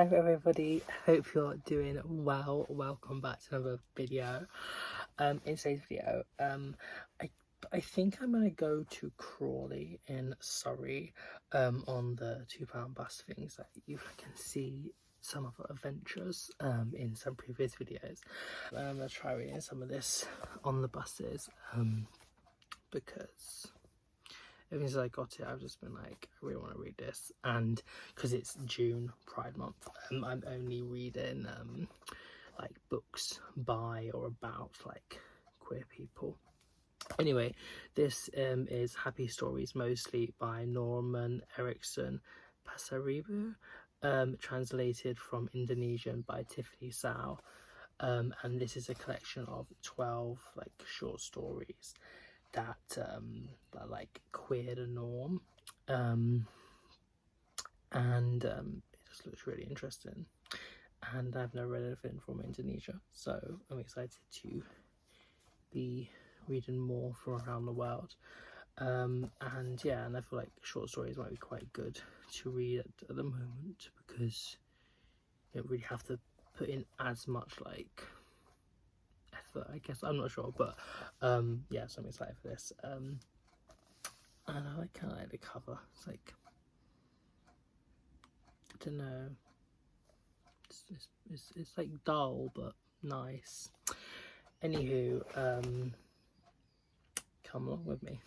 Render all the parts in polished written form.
Hi everybody, hope you're doing well. Welcome back to another video. In today's video, I think I'm gonna go to Crawley in Surrey on the £2 bus things that you can see some of our adventures in some previous videos. I'm gonna try reading some of this on the buses because ever since I got it, I've just been like, I really want to read this, and because it's June Pride Month, I'm only reading like books by or about like queer people. Anyway, this is Happy Stories, mostly by Norman Erickson Pasaribu, translated from Indonesian by Tiffany Sao, and this is a collection of 12 like short stories that are like queer the norm, and it just looks really interesting, and I've never read anything from Indonesia, so I'm excited to be reading more from around the world. And yeah, and I feel like short stories might be quite good to read at the moment because you don't really have to put in as much like effort, I guess. I'm not sure, but yeah, so I'm excited for this. And I kind of like the cover. It's like, I don't know, it's like dull but nice. Anywho, come along with me.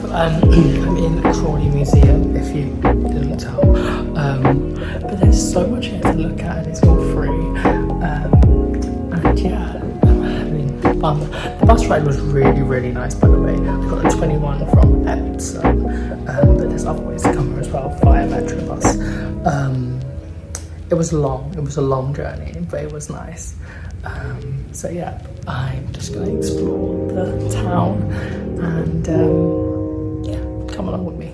I'm in the Crawley Museum, if you didn't tell, but there's so much here to look at and it's all free, and yeah, I'm having fun. The bus ride was really nice, by the way. I got a 21 from Epsom, but there's other ways to come here as well via Metro bus. It was a long journey, but it was nice. So yeah, I'm just going to explore the town and yeah, come along with me.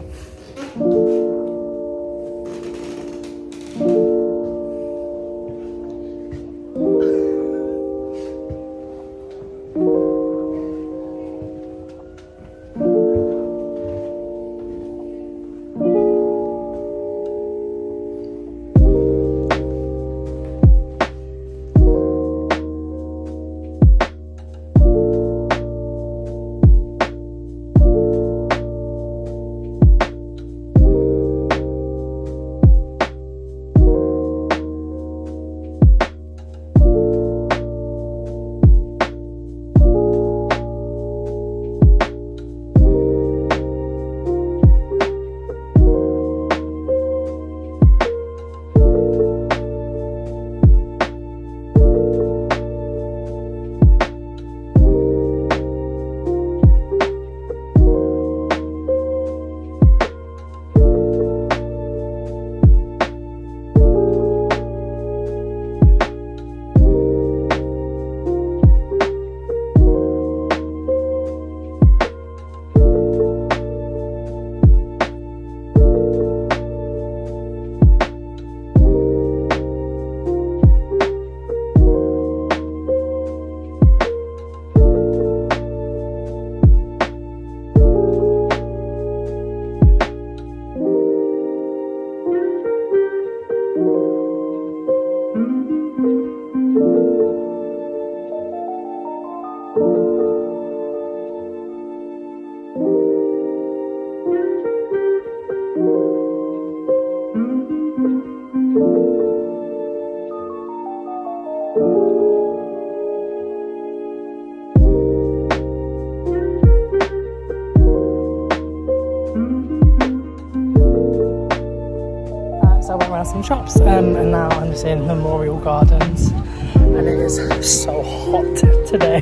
So I went around some shops and now I'm just in Memorial Gardens and it is so hot today.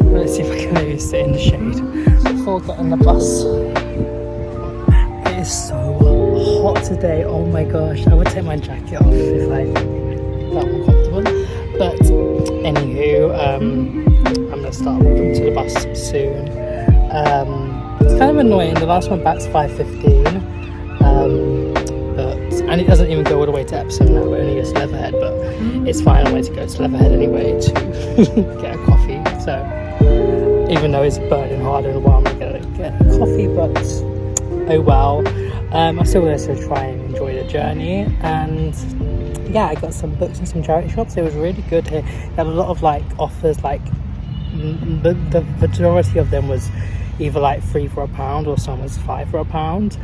Let's see if I can maybe sit in the shade before getting the bus. It is so hot today, oh my gosh. I would take my jacket off if I felt more comfortable. But anywho, I'm going to start walking to the bus soon. It's kind of annoying, the last one back's 5:15. And it doesn't even go all the way to Epsom now, it only goes to Leatherhead, but it's fine, I'm going to go to Leatherhead anyway to get a coffee. So even though it's burning hard in a while, I'm going to get a coffee, but oh well. I'm still going to try and enjoy the journey. And yeah, I got some books in some charity shops. It was really good here. They had a lot of like offers, like the majority of them was either like £3 for £1 or some was £5 for £1.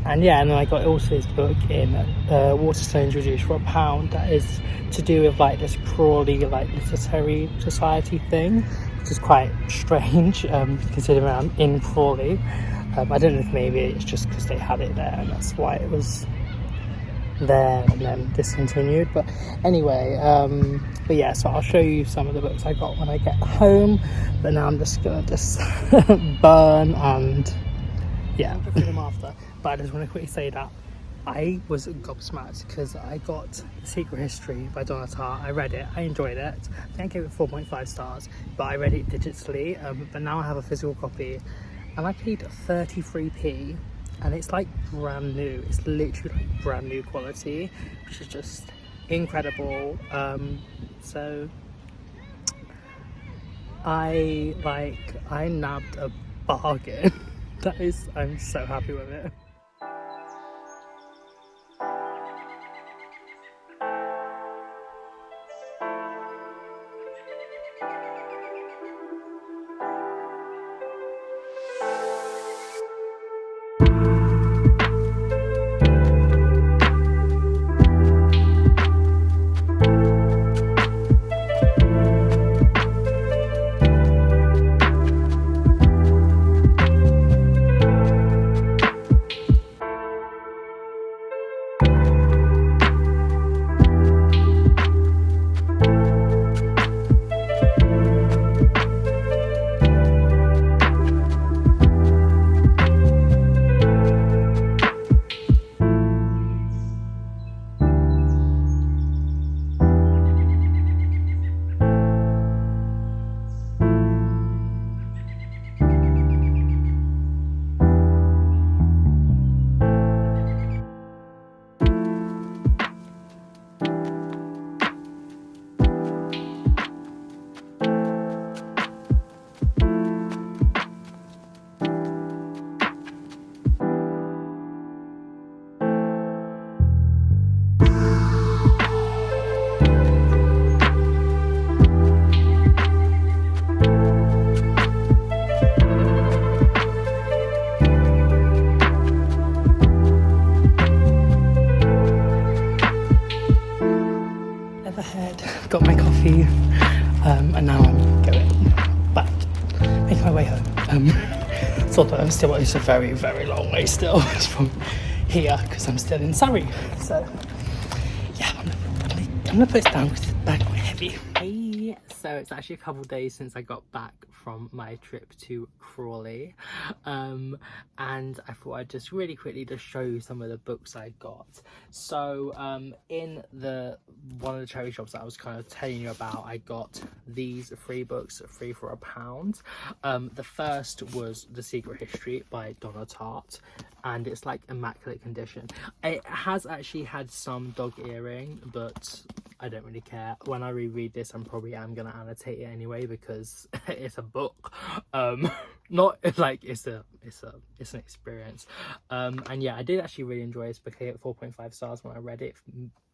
And yeah, and then I got also this book in Waterstones Reduced for £1 that is to do with like this Crawley like literary society thing, which is quite strange considering I'm in Crawley. I don't know if maybe it's just because they had it there and that's why it was there and then discontinued, but anyway, but yeah, so I'll show you some of the books I got when I get home, but now I'm just gonna burn and yeah, I'll film after. But I just want to quickly say that I was gobsmacked because I got Secret History by Donna Tartt. I read it, I enjoyed it. I think I gave it 4.5 stars, but I read it digitally. But now I have a physical copy and I paid 33p and it's like brand new. It's literally like brand new quality, which is just incredible. So I nabbed a bargain. I'm so happy with it. Got my coffee, and now I'm going back, making my way home. So that it's a very, very long way still from here because I'm still in Surrey. So yeah, I'm gonna put this down because it's bag quite heavy. Hey, so it's actually a couple of days since I got back from my trip to Crawley, and I thought I'd just really quickly just show you some of the books I got. So in one of the charity shops that I was kind of telling you about, I got these 3 books, 3 for £1. The first was The Secret History by Donna Tartt, and it's like immaculate condition. It has actually had some dog earring, but I don't really care. When I reread this, I'm probably gonna annotate it anyway because it's a book. Not like it's an experience. And yeah, I did actually really enjoy this book. I gave it 4.5 stars when I read it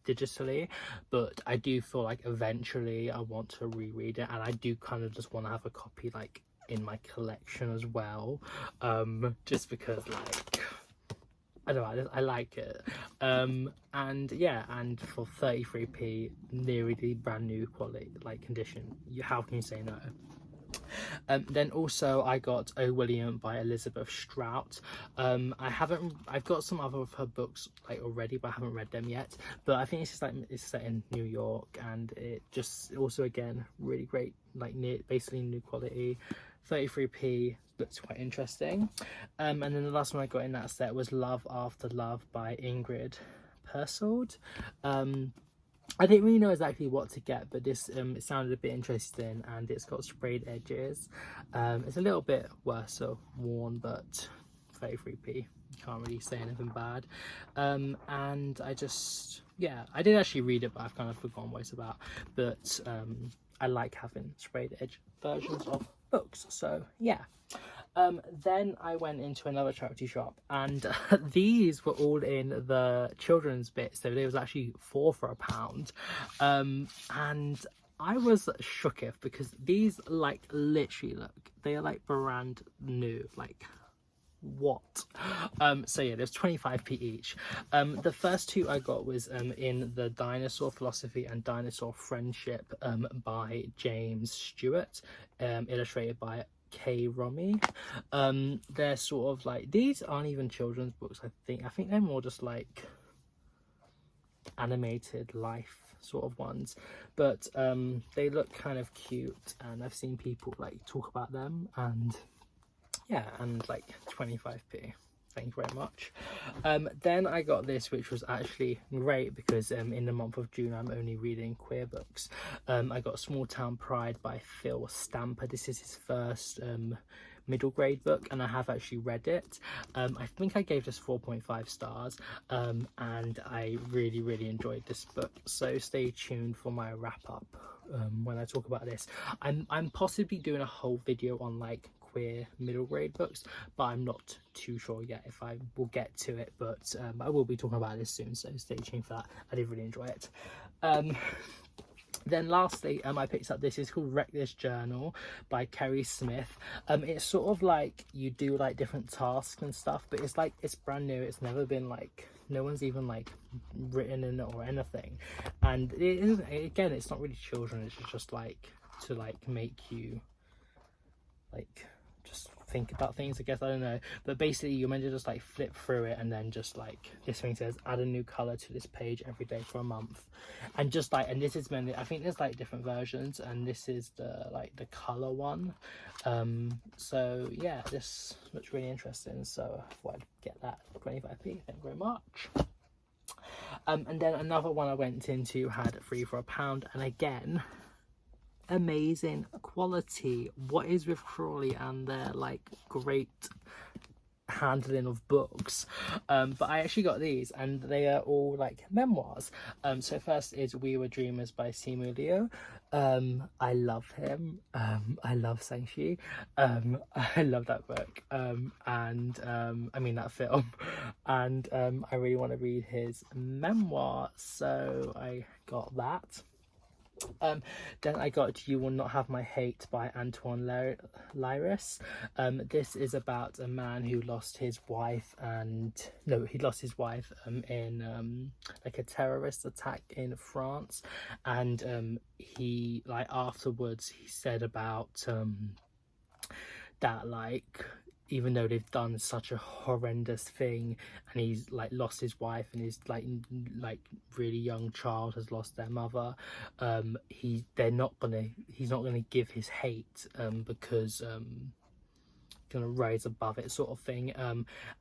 digitally, but I do feel like eventually I want to reread it, and I do kind of just want to have a copy like in my collection as well, just because like I don't know, I like it. And yeah, and for 33p, nearly brand new quality, like condition, how can you say no? Then also I got Oh William by Elizabeth Strout. I've got some other of her books like already, but I haven't read them yet. But I think it's just like it's set in New York, and it just also again really great, like basically new quality. 33p, looks quite interesting. And then the last one I got in that set was Love After Love by Ingrid Persaud. I didn't really know exactly what to get, but this it sounded a bit interesting, and it's got sprayed edges. It's a little bit worse, so worn, but 33p, you can't really say anything bad. And I did actually read it, but I've kind of forgotten what it's about. But I like having sprayed edge versions of books, so yeah. Then I went into another charity shop, and these were all in the children's bit, so there was actually 4 for £1. And I was shooketh because these like literally look, they are like brand new, like what? So yeah, there's 25p each. The first 2 I got was in the Dinosaur Philosophy and Dinosaur Friendship by James Stewart, illustrated by K. Romy. They're sort of like, these aren't even children's books. I think they're more just like animated life sort of ones, but they look kind of cute, and I've seen people like talk about them, and yeah, and like 25p. Thank you very much. Then I got this, which was actually great because in the month of June I'm only reading queer books. I got Small Town Pride by Phil Stamper. This is his first middle grade book, and I have actually read it. I think I gave this 4.5 stars, and I really enjoyed this book, so stay tuned for my wrap up when I talk about this. I'm possibly doing a whole video on like queer middle grade books, but I'm not too sure yet if I will get to it, but I will be talking about this soon, so stay tuned for that. I did really enjoy it. Then lastly, I picked up this. It's called Wreck This Journal by Kerry Smith. It's sort of like you do like different tasks and stuff, but it's like it's brand new. It's never been like, no one's even like written in it or anything. And it isn't, again, it's not really children. It's just like to like make you like just think about things, I guess. I don't know, but basically you're meant to just like flip through it, and then just like this thing says add a new color to this page every day for a month, and just like, and this is meant, I think there's like different versions, and this is the like the color one. So yeah, this looks really interesting, so I thought I'd get that 25p. Thank you very much. And then another one I went into had 3 for £1, and again, amazing quality. What is with Crawley and their like great handling of books? But I actually got these, and they are all like memoirs. So first is We Were Dreamers by Simu Liu. I love him. I love Shang-Chi. I love that book, and I mean that film, and I really want to read his memoir, so I got that. Then I got You Will Not Have My Hate by Antoine Lyris. This is about a man who lost his wife, and he lost his wife in like a terrorist attack in France, and he like afterwards he said about that like, even though they've done such a horrendous thing, and he's like lost his wife, and his like really young child has lost their mother, he's not gonna give his hate, because gonna rise above it, sort of thing.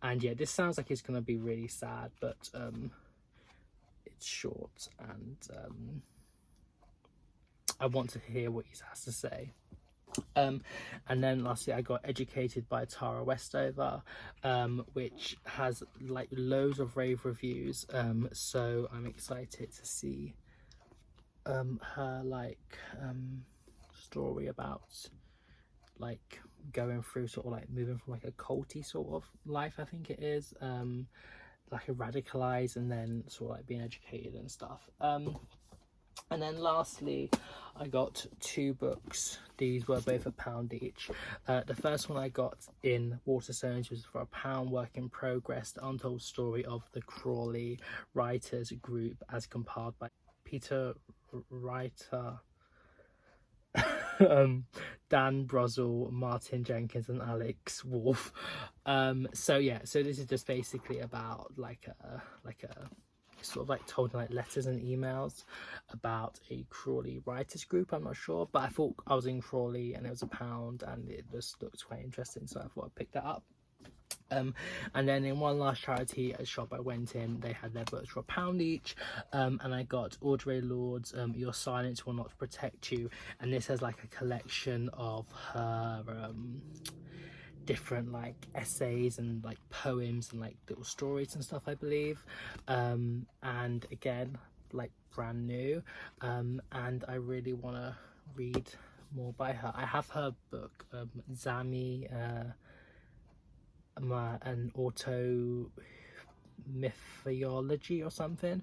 And yeah, this sounds like it's gonna be really sad, but it's short, and I want to hear what he has to say. And then lastly I got Educated by Tara Westover, which has like loads of rave reviews, so I'm excited to see her like story about like going through sort of like moving from like a culty sort of life, I think it is, like a radicalized, and then sort of like being educated and stuff. And then lastly, I got 2 books. These were both £1 each. The first one I got in Waterstones was for £1, Work in Progress, the untold story of the Crawley Writers Group, as compiled by Peter Writer, Dan Brozell, Martin Jenkins, and Alex Wolf. So yeah, so this is just basically about like a sort of like told like letters and emails about a Crawley writers group. I'm not sure, but I thought I was in Crawley and it was £1 and it just looked quite interesting, so I thought I'd pick that up. And then in one last charity shop I went in, they had their books for £1 each, and I got Audre Lorde's Your Silence Will Not Protect You, and this has like a collection of her different like essays and like poems and like little stories and stuff, I believe, and again like brand new, and I really want to read more by her. I have her book, Zami, an auto mythology or something,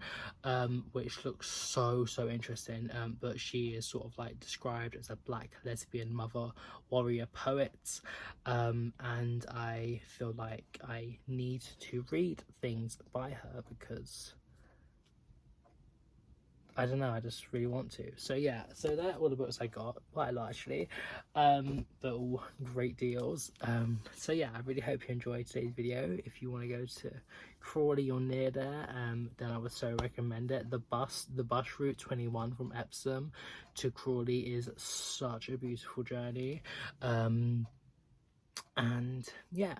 which looks so interesting, but she is sort of like described as a black lesbian mother warrior poet, and I feel like I need to read things by her because I don't know, I just really want to. So yeah, so they're all the books I got, quite a lot actually, but all great deals. So yeah, I really hope you enjoyed today's video. If you want to go to Crawley or near there, then I would so recommend it. The bus route 21 from Epsom to Crawley is such a beautiful journey, and yeah,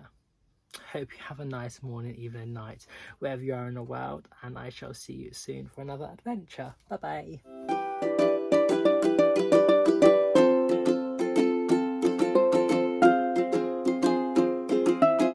hope you have a nice morning, evening, night, wherever you are in the world, and I shall see you soon for another adventure. Bye bye.